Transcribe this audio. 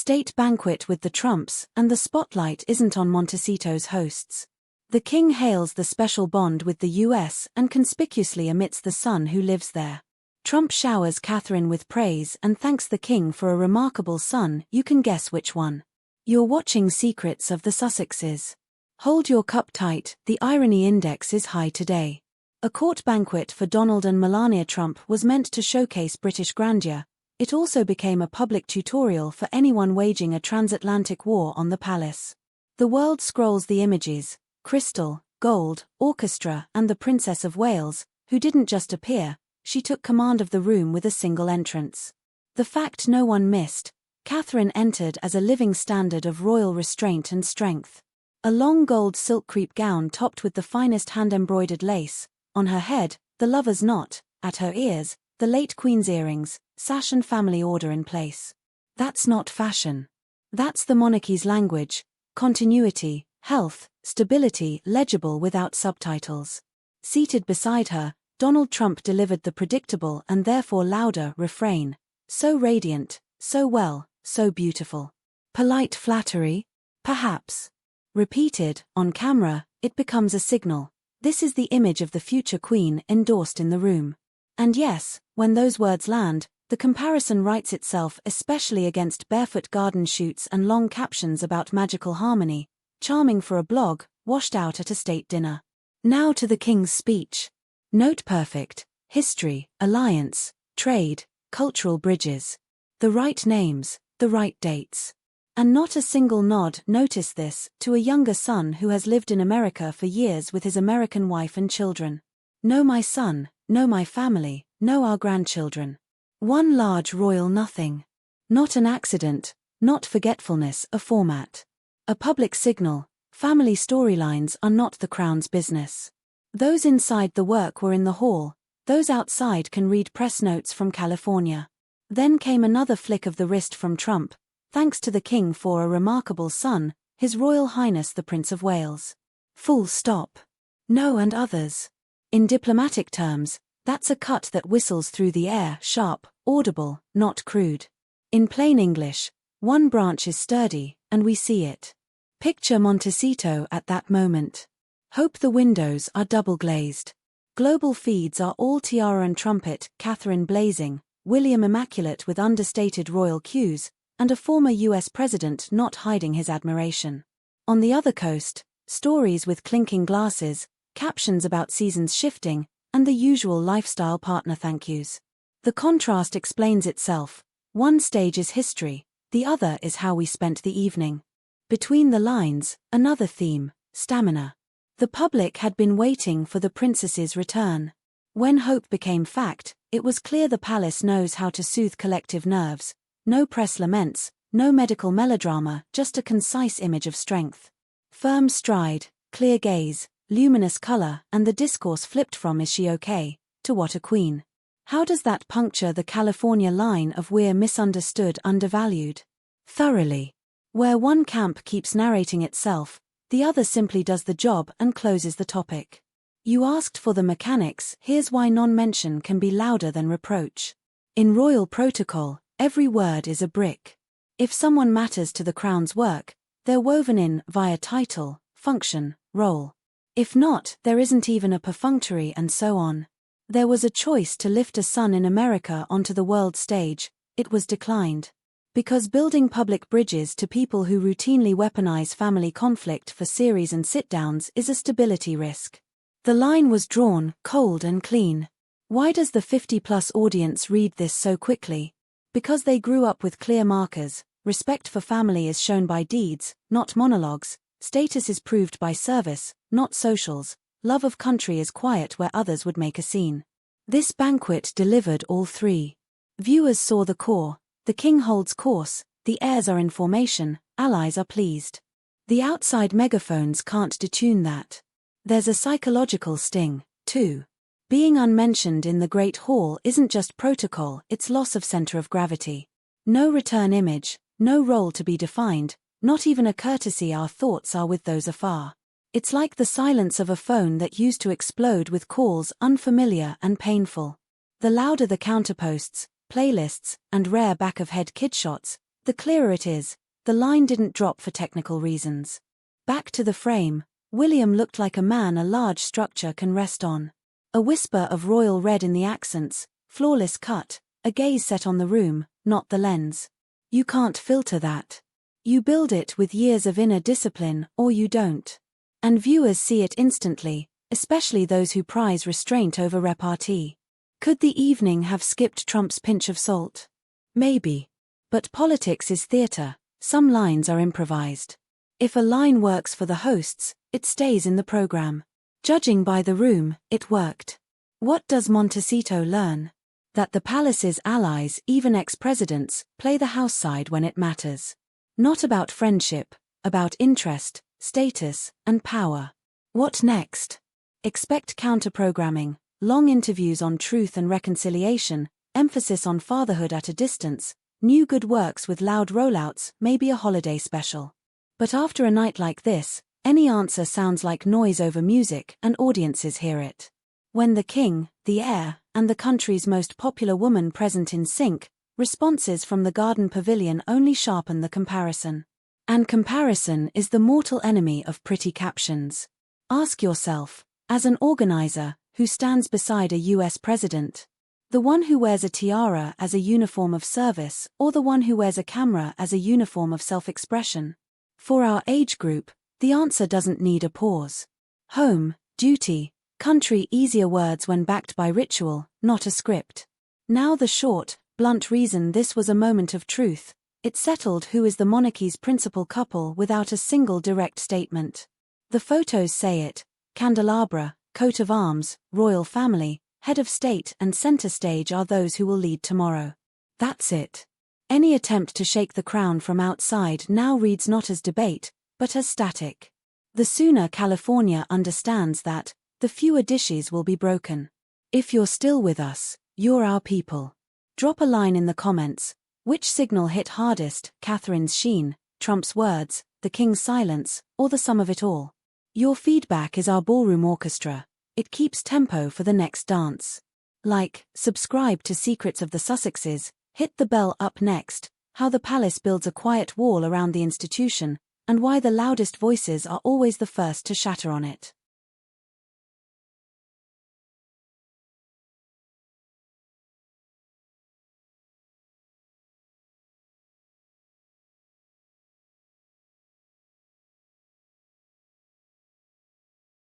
State banquet with the trumps, and the spotlight isn't on Montecito's hosts. The king hails the special bond with the US and conspicuously omits the son who lives there. Trump showers Catherine with praise and thanks the king for a remarkable son. You can guess which one. You're watching Secrets of the Sussexes. Hold your cup tight, the irony index is high today. A court banquet for Donald and Melania Trump was meant to showcase British grandeur. It also became a public tutorial for anyone waging a transatlantic war on the palace. The world scrolls the images: crystal, gold, orchestra, and the Princess of Wales, who didn't just appear, she took command of the room with a single entrance. The fact no one missed: Catherine entered as a living standard of royal restraint and strength. A long gold silk crepe gown topped with the finest hand-embroidered lace, on her head, the lover's knot, at her ears, the late Queen's earrings, sash and family order in place. That's not fashion. That's the monarchy's language: continuity, health, stability, legible without subtitles. Seated beside her, Donald Trump delivered the predictable and therefore louder refrain: so radiant, so well, so beautiful. Polite flattery? Perhaps. Repeated, on camera, it becomes a signal. This is the image of the future queen endorsed in the room. And yes, when those words land, the comparison writes itself, especially against barefoot garden shoots and long captions about magical harmony, charming for a blog, washed out at a state dinner. Now to the king's speech. Note perfect: history, alliance, trade, cultural bridges. The right names, the right dates. And not a single nod, notice this, to a younger son who has lived in America for years with his American wife and children. No my son, no my family, no our grandchildren. One large royal nothing. Not an accident, not forgetfulness, a format. A public signal: family storylines are not the crown's business. Those inside the work were in the hall, those outside can read press notes from California. Then came another flick of the wrist from Trump: thanks to the king for a remarkable son, His Royal Highness the Prince of Wales. Full stop. No and others. In diplomatic terms, that's a cut that whistles through the air, sharp, audible, not crude. In plain English, one branch is sturdy, and we see it. Picture Montecito at that moment. Hope the windows are double-glazed. Global feeds are all tiara and trumpet, Catherine blazing, William immaculate with understated royal cues, and a former US president not hiding his admiration. On the other coast, stories with clinking glasses, captions about seasons shifting, and the usual lifestyle partner thank yous. The contrast explains itself. One stage is history, the other is how we spent the evening. Between the lines, another theme: stamina. The public had been waiting for the princess's return. When hope became fact, it was clear the palace knows how to soothe collective nerves. No press laments, no medical melodrama, just a concise image of strength. Firm stride, clear gaze, luminous color, and the discourse flipped from "is she okay?" to "what a queen." How does that puncture the California line of "we're misunderstood, undervalued"? Thoroughly. Where one camp keeps narrating itself, the other simply does the job and closes the topic. You asked for the mechanics, here's why non-mention can be louder than reproach. In royal protocol, every word is a brick. If someone matters to the crown's work, they're woven in via title, function, role. If not, there isn't even a perfunctory, and so on. There was a choice to lift a son in America onto the world stage. It was declined. Because building public bridges to people who routinely weaponize family conflict for series and sit-downs is a stability risk. The line was drawn, cold and clean. Why does the 50-plus audience read this so quickly? Because they grew up with clear markers. Respect for family is shown by deeds, not monologues. Status is proved by service, not socials. Love of country is quiet where others would make a scene. This banquet delivered all three. Viewers saw the core. The king holds course, the heirs are in formation, allies are pleased. The outside megaphones can't detune that. There's a psychological sting, too. Being unmentioned in the Great Hall isn't just protocol, it's loss of center of gravity. No return image, no role to be defined, not even a courtesy. Our thoughts are with those afar. It's like the silence of a phone that used to explode with calls unfamiliar and painful. The louder the counterposts, playlists, and rare back-of-head kid shots, The clearer it is, the line didn't drop for technical reasons. Back to the frame, William looked like a man a large structure can rest on. A whisper of royal red in the accents, flawless cut, a gaze set on the room, not the lens. You can't filter that. You build it with years of inner discipline, or you don't. And viewers see it instantly, especially those who prize restraint over repartee. Could the evening have skipped Trump's pinch of salt? Maybe. But politics is theater, some lines are improvised. If a line works for the hosts, it stays in the program. Judging by the room, it worked. What does Montecito learn? That the palace's allies, even ex-presidents, play the house side when it matters. Not about friendship, about interest, status, and power. What next? Expect counter-programming, long interviews on truth and reconciliation, emphasis on fatherhood at a distance, new good works with loud rollouts, maybe a holiday special. But after a night like this, any answer sounds like noise over music and audiences hear it. When the king, the heir, and the country's most popular woman present in sync, responses from the garden pavilion only sharpen the comparison. And comparison is the mortal enemy of pretty captions. Ask yourself, as an organizer, who stands beside a US president? The one who wears a tiara as a uniform of service, or the one who wears a camera as a uniform of self-expression? For our age group, the answer doesn't need a pause. Home, duty, country, easier words when backed by ritual, not a script. Now the short, blunt reason this was a moment of truth. It settled who is the monarchy's principal couple without a single direct statement. The photos say it: candelabra, coat of arms, royal family, head of state and center stage are those who will lead tomorrow. That's it. Any attempt to shake the crown from outside now reads not as debate, but as static. The sooner California understands that, the fewer dishes will be broken. If you're still with us, you're our people. Drop a line in the comments. Which signal hit hardest, Catherine's sheen, Trump's words, the king's silence, or the sum of it all? Your feedback is our ballroom orchestra. It keeps tempo for the next dance. Like, subscribe to Secrets of the Sussexes, hit the bell. Up next, how the palace builds a quiet wall around the institution, and why the loudest voices are always the first to shatter on it.